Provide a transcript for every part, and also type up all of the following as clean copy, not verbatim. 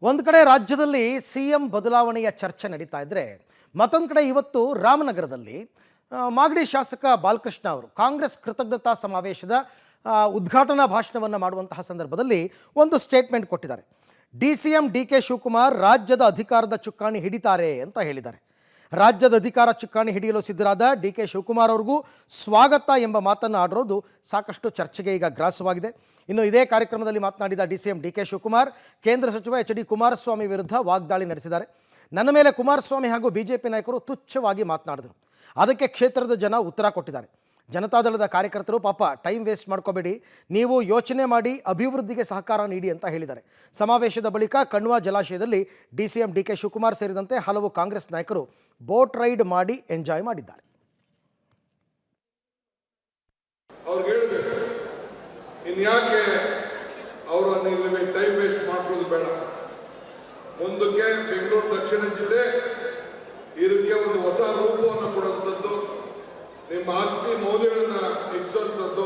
ಒಂದು ಕಡೆ ರಾಜ್ಯದಲ್ಲಿ ಸಿಎಂ ಬದಲಾವಣೆಯ ಚರ್ಚೆ ನಡೀತಾ ಇದ್ದರೆ ಮತ್ತೊಂದು ಕಡೆ ಇವತ್ತು ರಾಮನಗರದಲ್ಲಿ ಮಾಗಡಿ ಶಾಸಕ ಬಾಲಕೃಷ್ಣ ಅವರು ಕಾಂಗ್ರೆಸ್ ಕೃತಜ್ಞತಾ ಸಮಾವೇಶದ ಉದ್ಘಾಟನಾ ಭಾಷಣವನ್ನು ಮಾಡುವಂತಹ ಸಂದರ್ಭದಲ್ಲಿ ಒಂದು ಸ್ಟೇಟ್ಮೆಂಟ್ ಕೊಟ್ಟಿದ್ದಾರೆ. DCM DK ಶಿವಕುಮಾರ್ ರಾಜ್ಯದ ಅಧಿಕಾರದ ಚುಕ್ಕಾಣಿ ಹಿಡಿತಾರೆ ಅಂತ ಹೇಳಿದ್ದಾರೆ. ರಾಜ್ಯದ ಅಧಿಕಾರ ಚುಕ್ಕಾಣಿ ಹಿಡಿಯಲು ಸಿದ್ಧರಾದ DK ಶಿವಕುಮಾರ್ ಅವ್ರಿಗೂ ಸ್ವಾಗತ ಎಂಬ ಮಾತನ್ನು ಆಡಿರೋದು ಸಾಕಷ್ಟು ಚರ್ಚೆಗೆ ಈಗ ಗ್ರಾಸವಾಗಿದೆ. ಇನ್ನು ಇದೇ ಕಾರ್ಯಕ್ರಮದಲ್ಲಿ ಮಾತನಾಡಿದ DCM DK ಶಿವಕುಮಾರ್ ಕೇಂದ್ರ ಸಚಿವ HD ಕುಮಾರಸ್ವಾಮಿ ವಿರುದ್ಧ ವಾಗ್ದಾಳಿ ನಡೆಸಿದ್ದಾರೆ. ನನ್ನ ಮೇಲೆ ಕುಮಾರಸ್ವಾಮಿ ಹಾಗೂ BJP ನಾಯಕರು ತುಚ್ಛವಾಗಿ ಮಾತನಾಡಿದರು. ಅದಕ್ಕೆ ಕ್ಷೇತ್ರದ ಜನ ಉತ್ತರ ಕೊಟ್ಟಿದ್ದಾರೆ. ಜನತಾದಳದ ಕಾರ್ಯಕರ್ತರು ಪಾಪ ಟೈಮ್ ವೇಸ್ಟ್ ಮಾಡ್ಕೋಬೇಡಿ, ನೀವು ಯೋಚನೆ ಮಾಡಿ ಅಭಿವೃದ್ಧಿಗೆ ಸಹಕಾರ ನೀಡಿ ಅಂತ ಹೇಳಿದ್ದಾರೆ. ಸಮಾವೇಶದ ಬಳಿಕ ಕಣ್ವ ಜಲಾಶಯದಲ್ಲಿ DCM DK ಶಿವಕುಮಾರ್ ಸೇರಿದಂತೆ ಹಲವು ಕಾಂಗ್ರೆಸ್ ನಾಯಕರು ಬೋಟ್ ರೈಡ್ ಮಾಡಿ ಎಂಜಾಯ್ ಮಾಡಿದ್ದಾರೆ. ಅವ್ರಿಗೆ ಹೇಳಬೇಕು, ಇನ್ಯಾಕೆ ಅವರನ್ನು ಇಲ್ಲಿ ಟೈಮ್ ವೇಸ್ಟ್ ಮಾಡೋದು ಬೇಡ. ಮುಂದಕ್ಕೆ ಬೆಂಗಳೂರು ದಕ್ಷಿಣ ಜಿಲ್ಲೆ ಇದಕ್ಕೆ ಒಂದು ಹೊಸ ರೂಪವನ್ನು ಕೊಡುವಂಥದ್ದು, ನಿಮ್ಮ ಆಸ್ತಿ ಮೌಲ್ಯಗಳನ್ನ ಹೆಚ್ಚುವಂಥದ್ದು,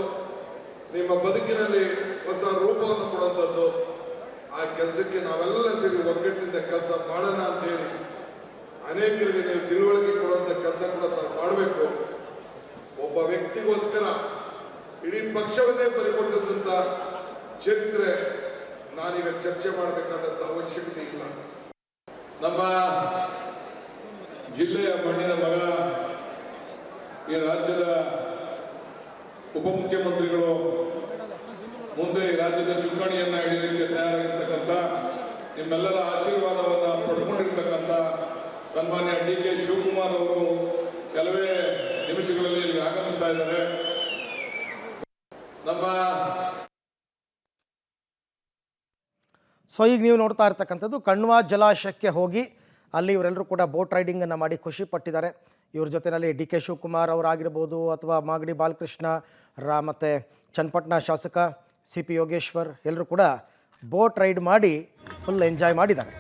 ನಿಮ್ಮ ಬದುಕಿನಲ್ಲಿ ಹೊಸ ರೂಪವನ್ನು ಕೊಡುವಂಥದ್ದು. ಆ ಕೆಲಸಕ್ಕೆ ನಾವೆಲ್ಲ ಸೇರಿ ಒಗ್ಗಟ್ಟಿನಿಂದ ಕೆಲಸ ಮಾಡೋಣ ಅಂತ ಹೇಳಿ ಅನೇಕರಿಗೆ ನೀವು ತಿಳುವಳಿಕೆ ಕೊಡುವಂಥ ಕೆಲಸ ಕೂಡ ತಾವು ಮಾಡಬೇಕು. ಒಬ್ಬ ವ್ಯಕ್ತಿಗೋಸ್ಕರ ಇಡೀ ಪಕ್ಷವನ್ನೇ ಬಲಿಕೊಟ್ಟಂತ ಚರಿತ್ರೆ ನಾನೀಗ ಚರ್ಚೆ ಮಾಡಬೇಕಾದಂತ ಅವಶ್ಯಕತೆ ಇಲ್ಲ. ನಮ್ಮ ಜಿಲ್ಲೆಯ ಮಣ್ಣಿನ ಮಗ, ಈ ರಾಜ್ಯದ ಉಪಮುಖ್ಯಮಂತ್ರಿಗಳು, ಮುಂದೆ ಈ ರಾಜ್ಯದ ಚುಕ್ಕಾಣಿಯನ್ನ ಹಿಡಿಯಲಿಕ್ಕೆ ತಯಾರಾಗಿರ್ತಕ್ಕಂಥ ನಿಮ್ಮೆಲ್ಲರ ಆಶೀರ್ವಾದವನ್ನು ಪಡ್ಕೊಂಡಿರ್ತಕ್ಕಂಥ ಸನ್ಮಾನ್ಯ DK ಶಿವಕುಮಾರ್ ಅವರು ಕೆಲವೇ ನಿಮಿಷಗಳಲ್ಲಿ ಇಲ್ಲಿ ಆಗಮಿಸ್ತಾ ಇದ್ದಾರೆ. ಸೊ ಈಗ ನೀವು ನೋಡ್ತಾ ಇರ್ತಕ್ಕಂಥದ್ದು ಕಣ್ವ ಜಲಾಶಯಕ್ಕೆ ಹೋಗಿ ಅಲ್ಲಿ ಇವರೆಲ್ಲರೂ ಕೂಡ ಬೋಟ್ ರೈಡಿಂಗನ್ನು ಮಾಡಿ ಖುಷಿ ಪಟ್ಟಿದ್ದಾರೆ. ಇವ್ರ ಜೊತೆಯಲ್ಲಿ DK ಶಿವಕುಮಾರ್ ಅವರಾಗಿರ್ಬೋದು ಅಥವಾ ಮಾಗಡಿ ಬಾಲಕೃಷ್ಣ ಮತ್ತು ಚನ್ನಪಟ್ಟಣ ಶಾಸಕ CP ಯೋಗೇಶ್ವರ್ ಎಲ್ಲರೂ ಕೂಡ ಬೋಟ್ ರೈಡ್ ಮಾಡಿ ಫುಲ್ ಎಂಜಾಯ್ ಮಾಡಿದ್ದಾರೆ.